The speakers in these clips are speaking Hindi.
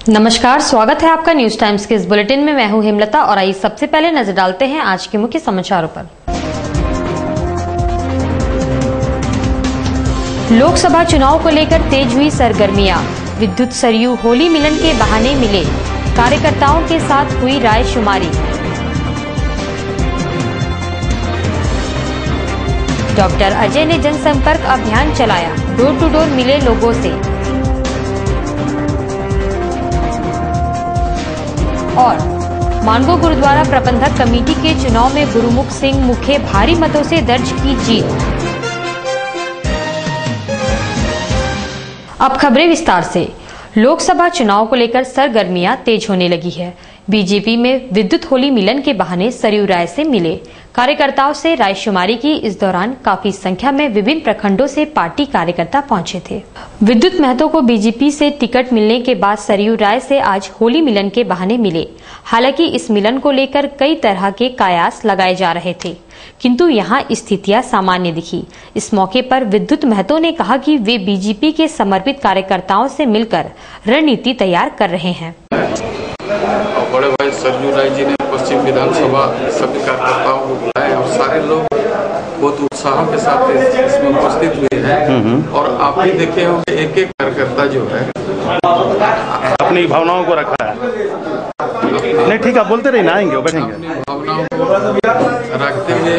नमस्कार, स्वागत है आपका न्यूज टाइम्स के इस बुलेटिन में। मैं हूं हेमलता और आइए सबसे पहले नजर डालते हैं आज के मुख्य समाचारों पर। लोकसभा चुनाव को लेकर तेज हुई सरगर्मियां। विद्युत सरयू होली मिलन के बहाने मिले, कार्यकर्ताओं के साथ हुई रायशुमारी। डॉक्टर अजय ने जनसंपर्क अभियान चलाया, डोर टू डोर मिले लोगों से। और मानगो गुरुद्वारा प्रबंधक कमेटी के चुनाव में गुरुमुख सिंह मुखे भारी मतों से दर्ज की जीत। अब खबरें विस्तार से। लोकसभा चुनाव को लेकर सरगर्मियां तेज होने लगी है। बीजेपी में विद्युत होली मिलन के बहाने सरयू राय से मिले, कार्यकर्ताओं से रायशुमारी की। इस दौरान काफी संख्या में विभिन्न प्रखंडों से पार्टी कार्यकर्ता पहुंचे थे। विद्युत महतो को बीजेपी से टिकट मिलने के बाद सरयू राय से आज होली मिलन के बहाने मिले। हालांकि इस मिलन को लेकर कई तरह के कयास लगाए जा रहे थे, किंतु यहाँ स्थितियां सामान्य दिखी। इस मौके पर विद्युत महतो ने कहा कि वे बीजेपी के समर्पित कार्यकर्ताओं से मिलकर रणनीति तैयार कर रहे हैं। और बड़े भाई सरयू राय जी ने पश्चिम विधानसभा सभी कार्यकर्ताओं को बुलाया और सारे लोग बहुत उत्साह के साथ इसमें उपस्थित हुए हैं। और आप भी देखे होंगे एक एक कार्यकर्ता जो है अपनी भावनाओं को रखा है। नहीं ठीक है, बोलते रहिए ना, आएंगे वो बैठेंगे। अपनी भावनाओं को रखते हुए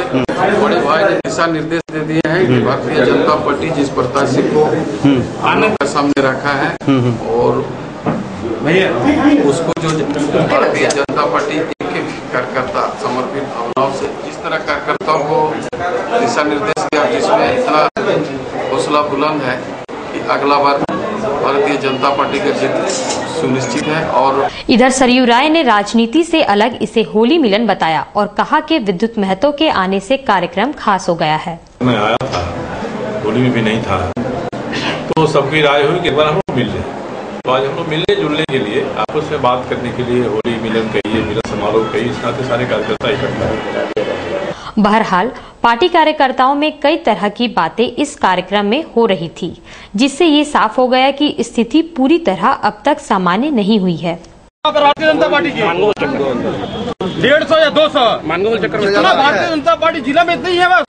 बड़े भाई ने दिशा निर्देश दे दिए हैं कि भारतीय जनता पार्टी जिस प्रत्याशी को आपके सामने रखा है और उसको जो भारतीय जनता पार्टी एक एक कार्यकर्ता समर्पित भावनाओं से जिस तरह कार्यकर्ताओं को दिशा निर्देश दिया, जिसमें इतना हौसला बुलंद है कि अगला बार भारतीय जनता पार्टी का जीत सुनिश्चित है। और इधर सरयू राय ने राजनीति से अलग इसे होली मिलन बताया और कहा कि विद्युत महतो के आने से कार्यक्रम खास हो गया है। मैं आया था, होली में भी नहीं था, तो सबकी राय हुई कि एक बार हम लोग मिल लें। तो आज हम लोग मिलने जुलने के लिए, आपस में बात करने के लिए होली मिलन कहिए, मिलन समारोह कहिए, इस नाते सारे कार्यकर्ता इकट्ठा हुए। बहरहाल पार्टी कार्यकर्ताओं में कई तरह की बातें इस कार्यक्रम में हो रही थी, जिससे ये साफ हो गया कि स्थिति पूरी तरह अब तक सामान्य नहीं हुई है। भारतीय जनता पार्टी की 150 या 200 भारतीय जनता पार्टी जिला में इतनी है बस।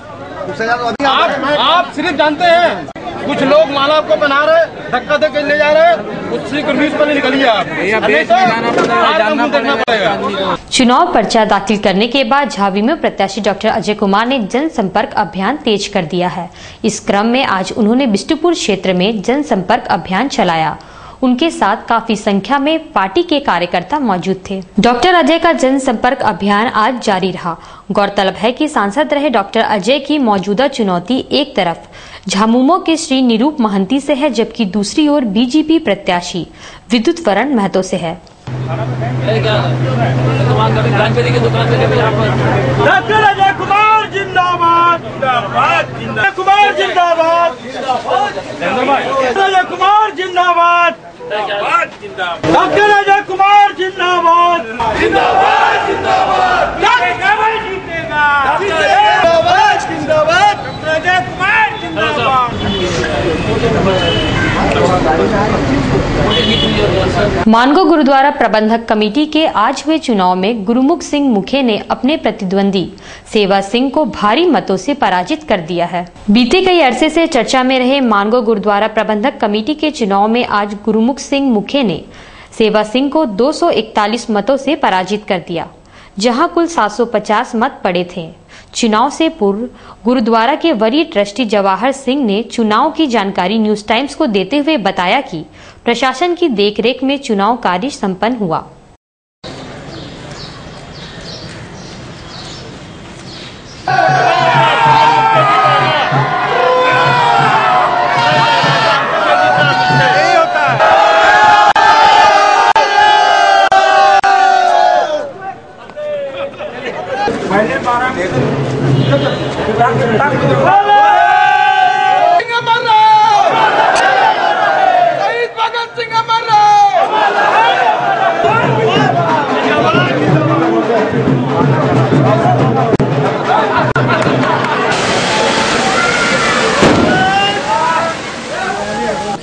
आप सिर्फ जानते हैं कुछ लोग माला आपको पहना रहे, धक्का दे के ले जा रहे, उससे कुछ पर निकलिए आप। देखना पड़ेगा। चुनाव पर्चा दाखिल करने के बाद झावी में प्रत्याशी डॉक्टर अजय कुमार ने जनसंपर्क अभियान तेज कर दिया है। इस क्रम में आज उन्होंने बिष्टुपुर क्षेत्र में जनसंपर्क अभियान चलाया। उनके साथ काफी संख्या में पार्टी के कार्यकर्ता मौजूद थे। डॉक्टर अजय का जनसंपर्क अभियान आज जारी रहा। गौरतलब है कि सांसद रहे डॉक्टर अजय की मौजूदा चुनौती एक तरफ झामुमो के श्री निरूप महंती से है, जबकि दूसरी ओर बीजेपी प्रत्याशी विद्युत वरण महतो से है। डॉक्टर अजय कुमार जिंदाबाद, कुमार जिंदाबाद, अजय कुमार जिंदाबाद, डॉक्टर अजय कुमार जिंदाबाद, जिंदाबाद जिंदाबाद, जिंदाबाद जिंदाबाद, डॉक्टर अजय कुमार जिंदाबाद। मानगो गुरुद्वारा प्रबंधक कमेटी के आज हुए चुनाव में गुरुमुख सिंह मुखे ने अपने प्रतिद्वंदी सेवा सिंह को भारी मतों से पराजित कर दिया है। बीते कई अरसे से चर्चा में रहे मानगो गुरुद्वारा प्रबंधक कमेटी के चुनाव में आज गुरुमुख सिंह मुखे ने सेवा सिंह को 241 मतों से पराजित कर दिया, जहां कुल 750 मत पड़े थे। चुनाव से पूर्व गुरुद्वारा के वरीय ट्रस्टी जवाहर सिंह ने चुनाव की जानकारी न्यूज टाइम्स को देते हुए बताया कि प्रशासन की देखरेख में चुनाव कार्य संपन्न हुआ।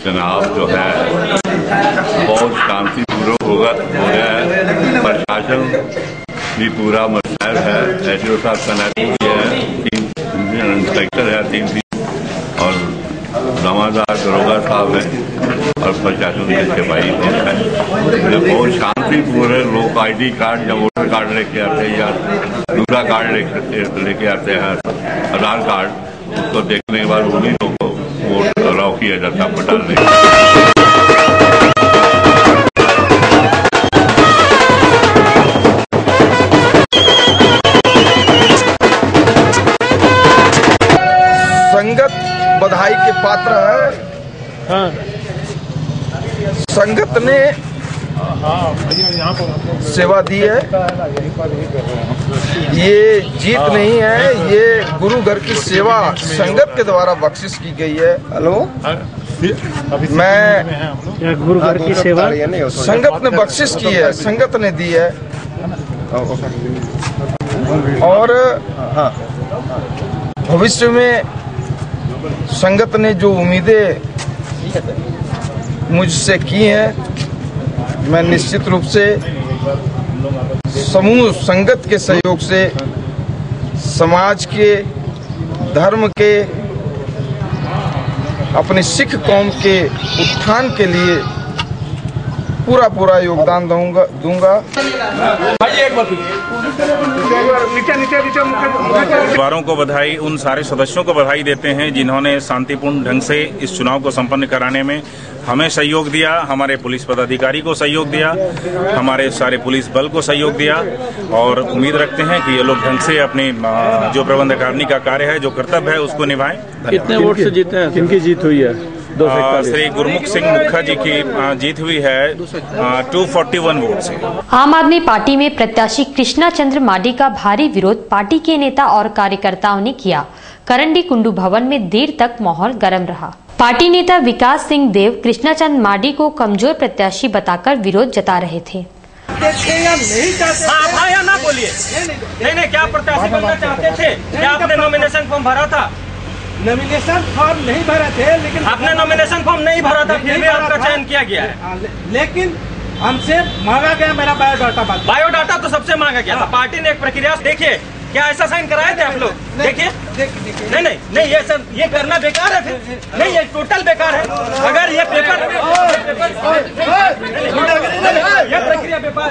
चुनाव जो है बहुत शांतिपूर्वक हो गया है। प्रशासन भी पूरा मुस्तैद है। एसडीओ साहब तैनाती है, 3 इंस्पेक्टर है, 3 और जमादार दरोगा साहब है और प्रशासन के सिपाही लोग हैं। बहुत शांतिपूर्ण है। लोग ID कार्ड या वोटर कार्ड लेके आते हैं या दूसरा कार्ड लेके आते हैं, आधार कार्ड, उसको देखने के बाद उन्हीं लोगों को वोट अलाउ किया जाता है डालने के। संगत बधाई के पात्र है। हाँ। संगत ने सेवा दी है। ये जीत नहीं है, ये गुरु घर की सेवा संगत के द्वारा बख्शिश की गई है। हेलो, मैं गुरु घर की सेवा संगत ने बख्शिश की है, संगत ने दी है। और भविष्य में संगत ने जो उम्मीदें मुझसे की हैं, मैं निश्चित रूप से समूह संगत के सहयोग से समाज के, धर्म के, अपनी सिख कौम के उत्थान के लिए पूरा योगदान दूंगा। परिवारों को बधाई, उन सारे सदस्यों को बधाई देते हैं जिन्होंने शांतिपूर्ण ढंग से इस चुनाव को संपन्न कराने में हमें सहयोग दिया, हमारे पुलिस पदाधिकारी को सहयोग दिया, हमारे सारे पुलिस बल को सहयोग दिया और उम्मीद रखते हैं कि ये लोग ढंग से अपनी जो प्रबंधकारिणी का कार्य है, जो कर्तव्य है, उसको निभाएं। कितने वोट से जीते हैं? किनकी जीत हुई है? श्री गुरमुख सिंह मुखा जी की जीत हुई है 241 वोट से। आम आदमी पार्टी में प्रत्याशी कृष्णा चंद्र माडी का भारी विरोध पार्टी के नेता और कार्यकर्ताओं ने किया। करंडी कुंडू भवन में देर तक माहौल गर्म रहा। पार्टी नेता विकास सिंह देव कृष्णा चंद्र माडी को कमजोर प्रत्याशी बताकर विरोध जता रहे थे। ना बोलिए, नहीं, क्या प्रत्याशी बनना चाहते थे? क्या आपने नॉमिनेशन फॉर्म भरा था? नॉमिनेशन फॉर्म नहीं भरा थे, लेकिन आपने नॉमिनेशन फॉर्म नहीं भरा था, फिर भी आपका चयन किया गया है। लेकिन हमसे मांगा गया मेरा बायोडाटा। बायोडाटा तो सबसे मांगा गया था। पार्टी ने एक प्रक्रिया, देखिए क्या ऐसा साइन कराए थे आप लोग? देखिए, नहीं, ये करना बेकार है। फिर नहीं, ये टोटल बेकार है। अगर ये पेपर ये प्रक्रिया बेकार।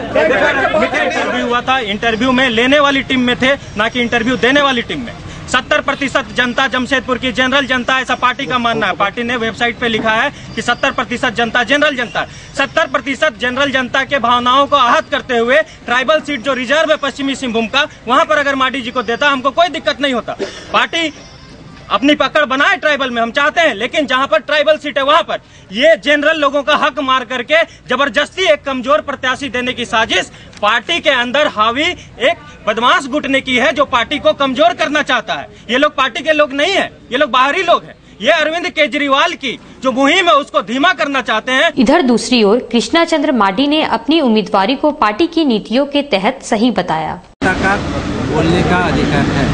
इंटरव्यू हुआ था, इंटरव्यू में लेने वाली टीम में थे, ना कि इंटरव्यू देने वाली टीम में। 70% जनता जमशेदपुर की जनरल जनता, ऐसा पार्टी का मानना है। पार्टी ने वेबसाइट पे लिखा है कि 70% जनता जनरल जनता। 70% जनरल जनता के भावनाओं को आहत करते हुए ट्राइबल सीट जो रिजर्व है पश्चिमी सिंहभूम का, वहां पर अगर माडी जी को देता हमको कोई दिक्कत नहीं होता। पार्टी अपनी पकड़ बनाए ट्राइबल में, हम चाहते हैं, लेकिन जहां पर ट्राइबल सीट है वहां पर ये जनरल लोगों का हक मार करके जबरदस्ती एक कमजोर प्रत्याशी देने की साजिश पार्टी के अंदर हावी एक बदमाश गुट ने की है, जो पार्टी को कमजोर करना चाहता है। ये लोग पार्टी के लोग नहीं है, ये लोग बाहरी लोग हैं। ये अरविंद केजरीवाल की जो मुहिम है उसको धीमा करना चाहते हैं। इधर दूसरी ओर कृष्णा चंद्र माडी ने अपनी उम्मीदवारी को पार्टी की नीतियों के तहत सही बताया। बोलने का अधिकार है,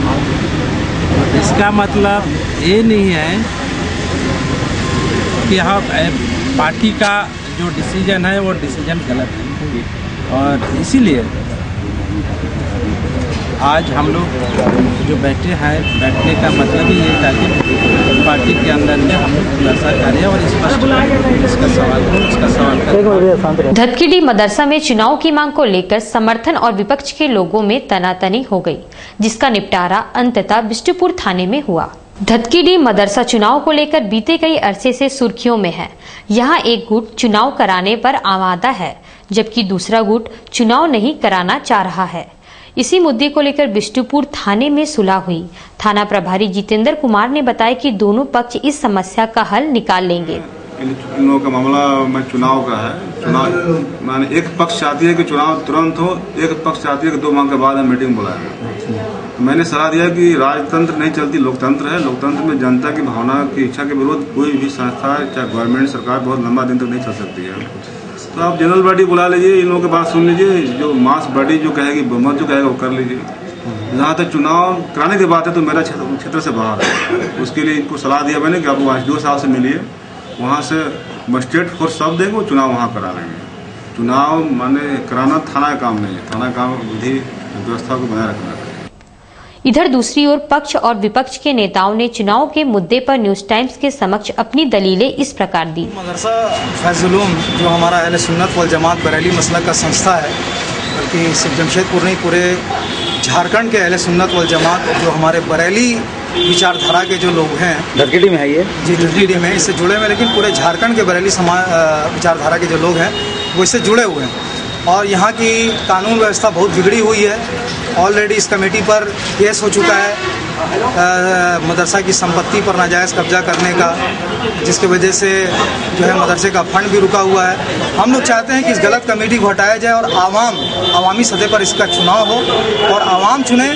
इसका मतलब ये नहीं है कि हाँ पार्टी का जो डिसीजन है वो डिसीजन गलत है। और इसीलिए आज हम लोग जो बैठे हैं, बैठने का मतलब ही ये था कि पार्टी के अंदर में हम लोग खुलासा करें और इसका सवाल करें। धतकीडी मदरसा में चुनाव की मांग को लेकर समर्थन और विपक्ष के लोगों में तनातनी हो गई, जिसका निपटारा अंततः बिष्टुपुर थाने में हुआ। धतकीडी मदरसा चुनाव को लेकर बीते कई अरसे से सुर्खियों में है। यहाँ एक गुट चुनाव कराने पर आमादा है, जबकि दूसरा गुट चुनाव नहीं कराना चाह रहा है। इसी मुद्दे को लेकर बिष्टुपुर थाने में सुलह हुई। थाना प्रभारी जितेंद्र कुमार ने बताया कि दोनों पक्ष इस समस्या का हल निकाल लेंगे। इन लोगों का मामला में चुनाव का है। चुनाव माने एक पक्ष चाहती है कि चुनाव तुरंत हो, एक पक्ष चाहती है कि 2 माह के बाद मीटिंग बुलाएं। मैंने सलाह दिया कि राजतंत्र नहीं चलती, लोकतंत्र है। लोकतंत्र में जनता की भावना की इच्छा के विरोध कोई भी संस्था चाहे गवर्नमेंट सरकार बहुत लंबा दिन तक नहीं चल सकती है। तो आप जनरल बॉडी बुला लीजिए, इन लोगों की बात सुन लीजिए, जो मास बॉडी जो कहेगी, बहुमत जो कहेगा वो कर लीजिए। जहाँ तक चुनाव कराने की बात है तो मेरा क्षेत्र से बाहर है, उसके लिए इनको सलाह दिया मैंने कि आप 2 साल से मिलिए, वहाँ से स्टेट फोर्स सब देंगे, वो चुनाव वहाँ करा लेंगे। चुनाव माने कराना थाना का काम नहीं है, थाना का काम विधि व्यवस्था को बनाए रखना है। इधर दूसरी ओर पक्ष और विपक्ष के नेताओं ने चुनाव के मुद्दे पर न्यूज टाइम्स के समक्ष अपनी दलीलें इस प्रकार दी। मदरसा फैजुल उलूम जो हमारा अहले सुन्नत वल जमात बरेली मसलक का संस्था है, बल्कि सिर्फ जमशेदपुर नहीं पूरे झारखंड के अहले सुन्नत वल जमात जो हमारे बरेली विचारधारा के जो लोग हैं, धरकेडी में है ये जी, धरकेडी में इससे जुड़े हुए, लेकिन पूरे झारखंड के बरेली विचारधारा के जो लोग हैं वो इससे जुड़े हुए हैं। और यहाँ की कानून व्यवस्था बहुत बिगड़ी हुई है। ऑलरेडी इस कमेटी पर केस हो चुका है मदरसा की संपत्ति पर नाजायज़ कब्जा करने का, जिसकी वजह से जो है मदरसे का फंड भी रुका हुआ है। हम लोग चाहते हैं कि इस गलत कमेटी को हटाया जाए और आवामी सतह पर इसका चुनाव हो और आवाम चुने।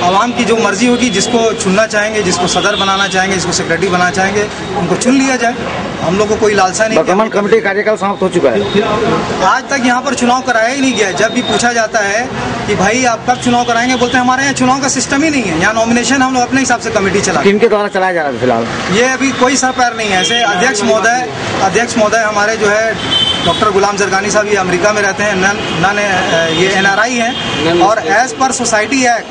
आवाम की जो मर्जी होगी, जिसको चुनना चाहेंगे, जिसको सदर बनाना चाहेंगे, जिसको सेक्रेटरी बनाना चाहेंगे, उनको चुन लिया जाए। हम लोग को कोई लालसा नहीं। वर्तमान कमेटी कार्यकाल समाप्त हो चुका है। आज तक यहाँ पर चुनाव कराया ही नहीं गया। जब भी पूछा जाता है कि भाई आप कब चुनाव कराएंगे, बोलते हैं हमारे यहाँ चुनाव का सिस्टम ही नहीं है, यहाँ नॉमिनेशन हम लोग अपने हिसाब से कमेटी चला। किनके द्वारा चलाया जा रहा है फिलहाल? ये अभी कोई सर पैर नहीं है। ऐसे अध्यक्ष महोदय हमारे जो है डॉक्टर गुलाम जरगानी साहब, ये अमेरिका में रहते हैं, ये NRI हैं और एज पर सोसाइटी एक्ट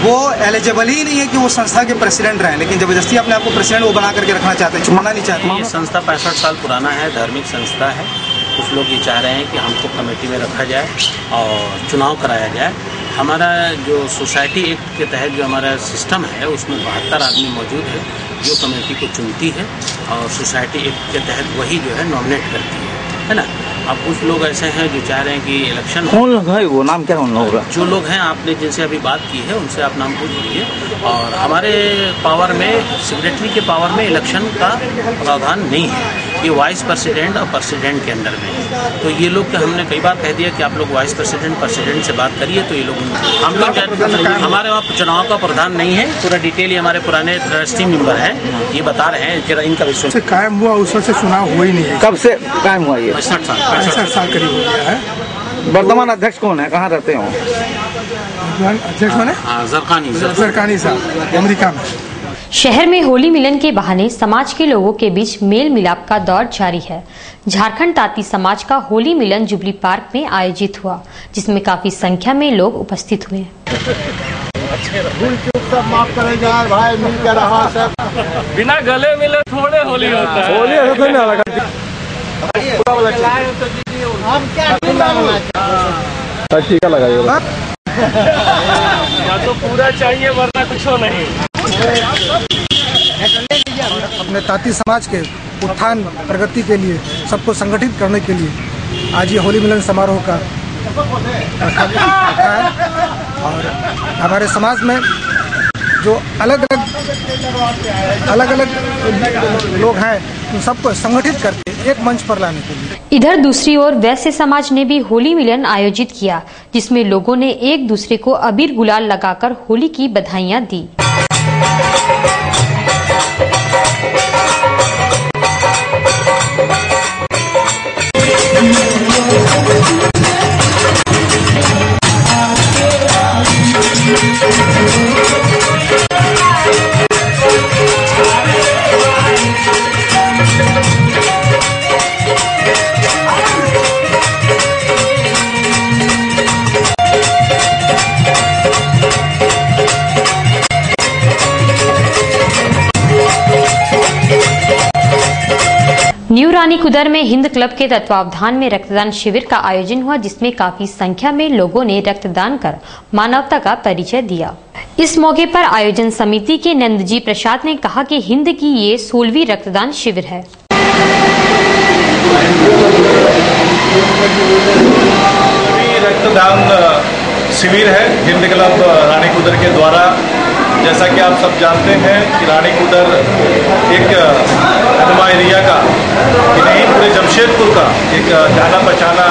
वो एलिजिबल ही नहीं है कि वो संस्था के प्रेसिडेंट रहें, लेकिन जबरदस्ती अपने आप को प्रेसिडेंट वो बना करके रखना चाहते हैं, छोड़ना नहीं चाहते। ये संस्था 65 साल पुराना है, धार्मिक संस्था है। कुछ लोग ये चाह रहे हैं कि हमको कमेटी में रखा जाए और चुनाव कराया जाए। हमारा जो सोसाइटी एक्ट के तहत जो हमारा सिस्टम है उसमें 72 आदमी मौजूद है जो कमेटी को चुनती है और सोसाइटी एक्ट के तहत वही जो है नॉमिनेट करती है ना। अब कुछ लोग ऐसे हैं जो चाह रहे हैं कि इलेक्शन कौन लोग है, वो नाम क्या उन लोगों का? जो लोग हैं आपने जिनसे अभी बात की है उनसे आप नाम पूछ लीजिए। और हमारे पावर में, सेक्रेटरी के पावर में इलेक्शन का प्रावधान नहीं है, ये वाइस प्रेसिडेंट और प्रेसिडेंट के अंडर में है। तो ये लोग हमने कई बार कह दिया कि आप लोग वाइस प्रेसिडेंट से बात करिए, तो ये लोग हम लोग हमारे वहाँ चुनाव का प्रावधान नहीं है। पूरा डिटेल हमारे पुराने ट्रस्टी मेंबर हैं ये बता रहे हैं कि इनका विश्वास कायम हुआ, उस वक्त से चुनाव हुआ ही नहीं है। कब से कायम हुआ ये? 65 साल करीब हो गया है। वर्तमान अध्यक्ष कौन है, कहाँ रहते हो? अध्यक्ष कौन है? जरगानी साहब, अमेरिका में। शहर में होली मिलन के बहाने समाज के लोगों के बीच मेल मिलाप का दौर जारी है। झारखंड ताती समाज का होली मिलन जुबली पार्क में आयोजित हुआ, जिसमें काफी संख्या में लोग उपस्थित हुए। भूल चूक सब माफ करें यार भाई, मिलकर रहा सब, बिना गले मिले थोड़े होली होता है। होली ऐसा नहीं लगा। हम क्या टीका लगाइएगा या तो पूरा चाहिए वरना कुछ हो नहीं। अपने ताती समाज के उत्थान प्रगति के लिए, सबको संगठित करने के लिए आज ये होली मिलन समारोह का रखा है। और हमारे समाज में जो अलग अलग लोग हैं उन सबको संगठित करके एक मंच पर लाने के लिए। इधर दूसरी ओर वैश्य समाज ने भी होली मिलन आयोजित किया, जिसमें लोगों ने एक दूसरे को अबीर गुलाल लगाकर होली की बधाइयां दी। न्यू रानी कुदर में हिंद क्लब के तत्वावधान में रक्तदान शिविर का आयोजन हुआ, जिसमें काफी संख्या में लोगों ने रक्तदान कर मानवता का परिचय दिया। इस मौके पर आयोजन समिति के नंदजी प्रसाद ने कहा कि हिंद की ये 16वीं रक्तदान शिविर है। रक्तदान शिविर है हिंद क्लब रानी कुदर के द्वारा। जैसा कि आप सब जानते हैं कि रानी कुदर एक कदमा एरिया का कि नहीं पूरे जमशेदपुर का एक जाना पहचाना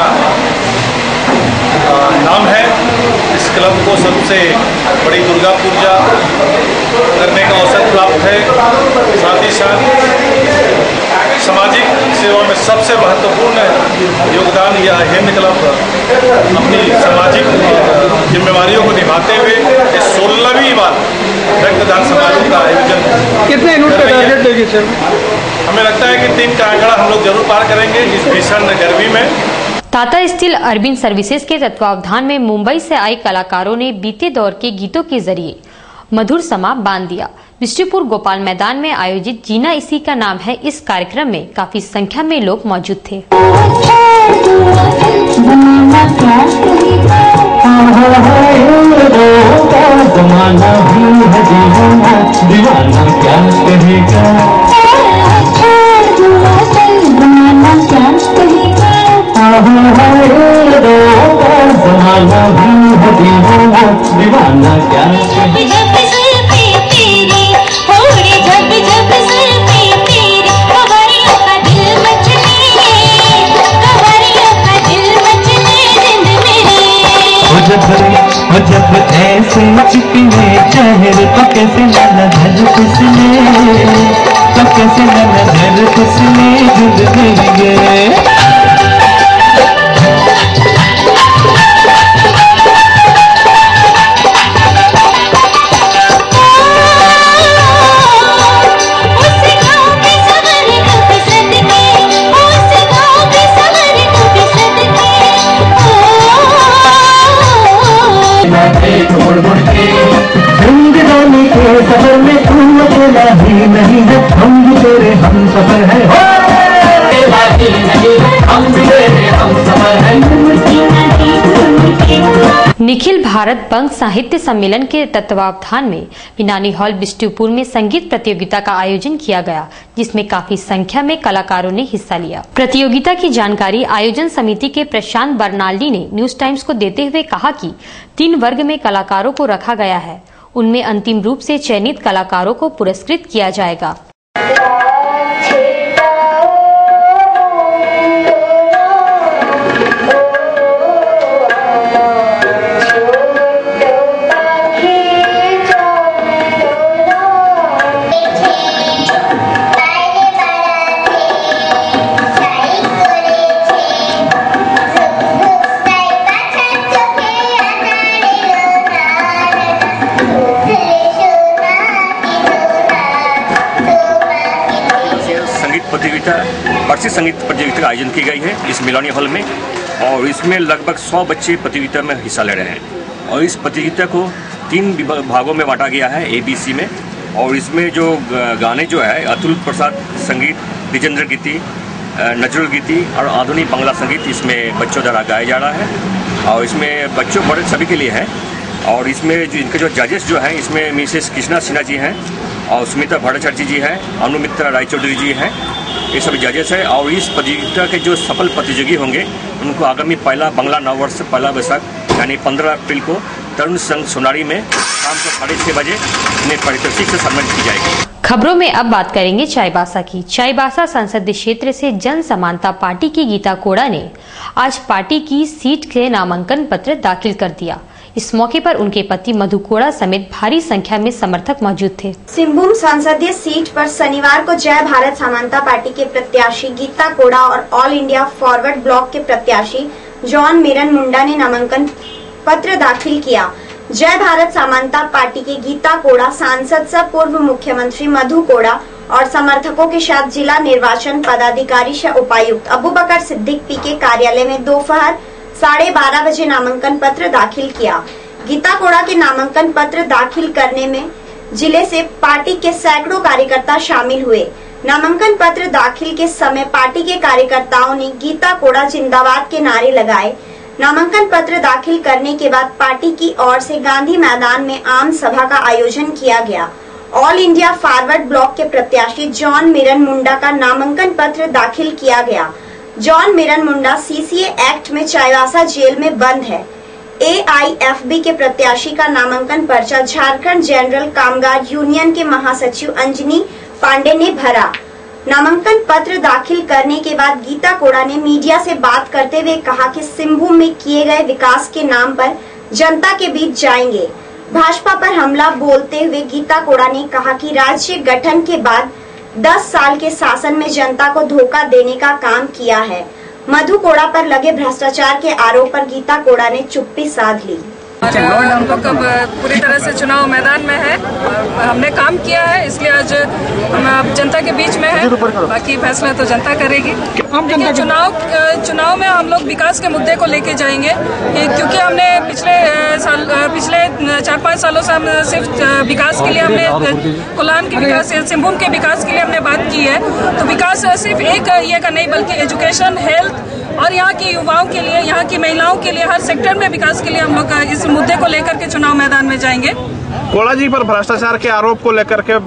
नाम है। इस क्लब को सबसे बड़ी दुर्गा पूजा करने का अवसर प्राप्त है। साथ ही साथ सामाजिक सेवा में सबसे महत्वपूर्ण योगदान यह हिंद क्लब अपनी सामाजिक जिम्मेवारियों को निभाते हुए इस 16वीं बार रक्तदान समारोह का आयोजन कितने यूनिट का टारगेट देगी सर? हमें लगता है कि 3 का आंकड़ा हम लोग जरूर पार करेंगे इस भीषण गर्मी में। टाटा स्टील अरविंद सर्विसेज के तत्वावधान में मुंबई से आए कलाकारों ने बीते दौर के गीतों के जरिए मधुर समा बांध दिया। बिष्टुपुर गोपाल मैदान में आयोजित जीना इसी का नाम है इस कार्यक्रम में काफी संख्या में लोग मौजूद थे। दीवाना क्या जब ऐसे चिकने चेहरे तो कैसे न नजर किसने तो कैसे न नजर किसने जिंदगी सफर में तू अकेला ही नहीं है, हम भी तेरे हम सफर है, निखिल भारत बंग साहित्य सम्मेलन के तत्वावधान में पिनानी हॉल बिष्टुपुर में संगीत प्रतियोगिता का आयोजन किया गया, जिसमें काफी संख्या में कलाकारों ने हिस्सा लिया। प्रतियोगिता की जानकारी आयोजन समिति के प्रशांत बर्नाल्डी ने न्यूज टाइम्स को देते हुए कहा कि 3 वर्ग में कलाकारों को रखा गया है, उनमें अंतिम रूप से चयनित कलाकारों को पुरस्कृत किया जाएगा। वार्षिक संगीत प्रतियोगिता का आयोजन की गई है इस मिलानी हॉल में, और इसमें लगभग 100 बच्चे प्रतियोगिता में हिस्सा ले रहे हैं। और इस प्रतियोगिता को 3 भागों में बांटा गया है ABC में, और इसमें जो गाने जो है अतुल प्रसाद संगीत, विजेंद्र गीति, नजरुल गीति और आधुनिक बांग्ला संगीत इसमें बच्चों द्वारा गाया जा रहा है। और इसमें बच्चों बड़े सभी के लिए है। और इसमें जो इनके जो जजेस जो हैं, इसमें मिसेस कृष्णा सिन्हा जी हैं और सुमिता भट्टाचार्य जी हैं, अनुमित्रा रायचौधरी जी हैं, ये सभी जजेस है। और इस प्रतियोगिता के जो सफल प्रतियोगी होंगे उनको आगामी पहला बांग्ला नववर्ष पहला वैशाख यानी 15 अप्रैल को तरुण संघ सोनारी में शाम को 6:30 बजे उन्हें पारितोषिक से सम्मानित की जाएगी। खबरों में अब बात करेंगे चाईबासा की। चाईबासा संसदीय क्षेत्र से जन समानता पार्टी की गीता कोड़ा ने आज पार्टी की सीट के नामांकन पत्र दाखिल कर दिया। इस मौके पर उनके पति मधु कोड़ा समेत भारी संख्या में समर्थक मौजूद थे। सिंहभूम संसदीय सीट पर शनिवार को जय भारत समानता पार्टी के प्रत्याशी गीता कोड़ा और ऑल इंडिया फॉरवर्ड ब्लॉक के प्रत्याशी जॉन मिरन मुंडा ने नामांकन पत्र दाखिल किया। जय भारत समानता पार्टी के गीता कोड़ा सांसद सह पूर्व मुख्यमंत्री मधु कोड़ा और समर्थकों के साथ जिला निर्वाचन पदाधिकारी सह उपायुक्त अबूबकर सिद्दीक पी के कार्यालय में दोपहर 12:30 बजे नामांकन पत्र दाखिल किया। गीता कोड़ा के नामांकन पत्र दाखिल करने में जिले से पार्टी के सैकड़ों कार्यकर्ता शामिल हुए। नामांकन पत्र दाखिल के समय पार्टी के कार्यकर्ताओं ने गीता कोड़ा जिंदाबाद के नारे लगाए। नामांकन पत्र दाखिल करने के बाद पार्टी की ओर से गांधी मैदान में आम सभा का आयोजन किया गया। ऑल इंडिया फॉरवर्ड ब्लॉक के प्रत्याशी जॉन मिरन मुंडा का नामांकन पत्र दाखिल किया गया। जॉन मिरन मुंडा CCA एक्ट में चाईबासा जेल में बंद है। AIFB के प्रत्याशी का नामांकन पर्चा झारखंड जनरल कामगार यूनियन के महासचिव अंजनी पांडे ने भरा। नामांकन पत्र दाखिल करने के बाद गीता कोड़ा ने मीडिया से बात करते हुए कहा कि सिंहभूम में किए गए विकास के नाम पर जनता के बीच जाएंगे। भाजपा पर हमला बोलते हुए गीता कोड़ा ने कहा कि राज्य गठन के बाद 10 साल के शासन में जनता को धोखा देने का काम किया है। मधु कोड़ा पर लगे भ्रष्टाचार के आरोप पर गीता कोड़ा ने चुप्पी साध ली। हम लोग अब पूरी तरह से चुनाव मैदान में है और हमने काम किया है, इसलिए आज हम अब जनता के बीच में है। बाकी फैसला तो जनता करेगी। देखिए, चुनाव में हम लोग विकास के मुद्दे को लेके जाएंगे, क्योंकि हमने पिछले 4-5 सालों से हम सिर्फ विकास के लिए हमने कोल्हान के विकास, सिंहभूम के विकास के लिए हमने बात की है। तो विकास सिर्फ एक ये का नहीं, बल्कि एजुकेशन, हेल्थ और यहाँ के युवाओं के लिए, यहाँ की महिलाओं के लिए, हर सेक्टर में विकास के लिए हम लोग इस मुद्दे को लेकर के चुनाव मैदान में जाएंगे। कोड़ा जी पर भ्रष्टाचार के आरोप को लेकर के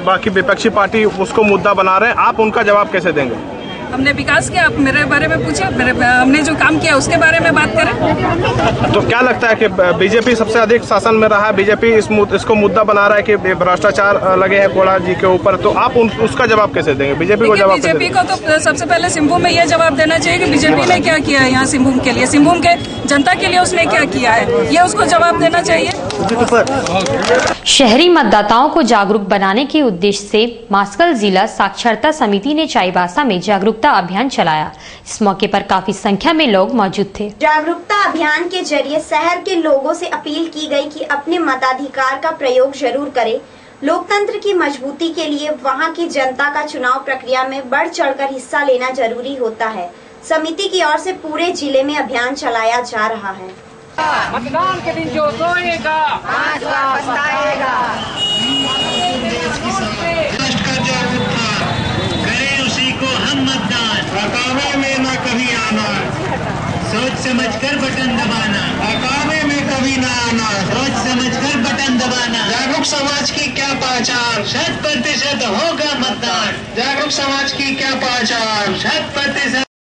बाकी विपक्षी पार्टी उसको मुद्दा बना रहे हैं, आप उनका जवाब कैसे देंगे? हमने विकास किया, आप मेरे बारे में पूछे, हमने जो काम किया उसके बारे में बात करें। तो क्या लगता है कि बीजेपी सबसे अधिक शासन में रहा है, बीजेपी इसको मुद्दा बना रहा है कि भ्रष्टाचार लगे हैं कोड़ा जी के ऊपर, तो आप उसका जवाब कैसे देंगे? बीजेपी को जवाब बीजेपी को तो सबसे पहले सिंहभूम में यह जवाब देना चाहिए कि बीजेपी ने क्या किया है यहाँ सिंहभूम के लिए, सिंहभूम के जनता के लिए उसने क्या किया है, ये उसको जवाब देना चाहिए। शहरी मतदाताओं को जागरूक बनाने के उद्देश्य से मास्कल जिला साक्षरता समिति ने चाईबासा में जागरूकता अभियान चलाया। इस मौके पर काफी संख्या में लोग मौजूद थे। जागरूकता अभियान के जरिए शहर के लोगों से अपील की गई कि अपने मताधिकार का प्रयोग जरूर करें। लोकतंत्र की मजबूती के लिए वहां की जनता का चुनाव प्रक्रिया में बढ़ चढ़कर हिस्सा लेना जरूरी होता है। समिति की ओर से पूरे जिले में अभियान चलाया जा रहा है। मतदान के दिन जो सोएगा आज पछताएगा। करें उसी को हम मतदान, हकामे में न कभी आना, सोच समझ कर बटन दबाना, हकामे में कभी न आना, सोच समझ कर बटन दबाना। जागरूक समाज की क्या पहचान, 100% होगा मतदान। जागरूक समाज की क्या पहचान, 100%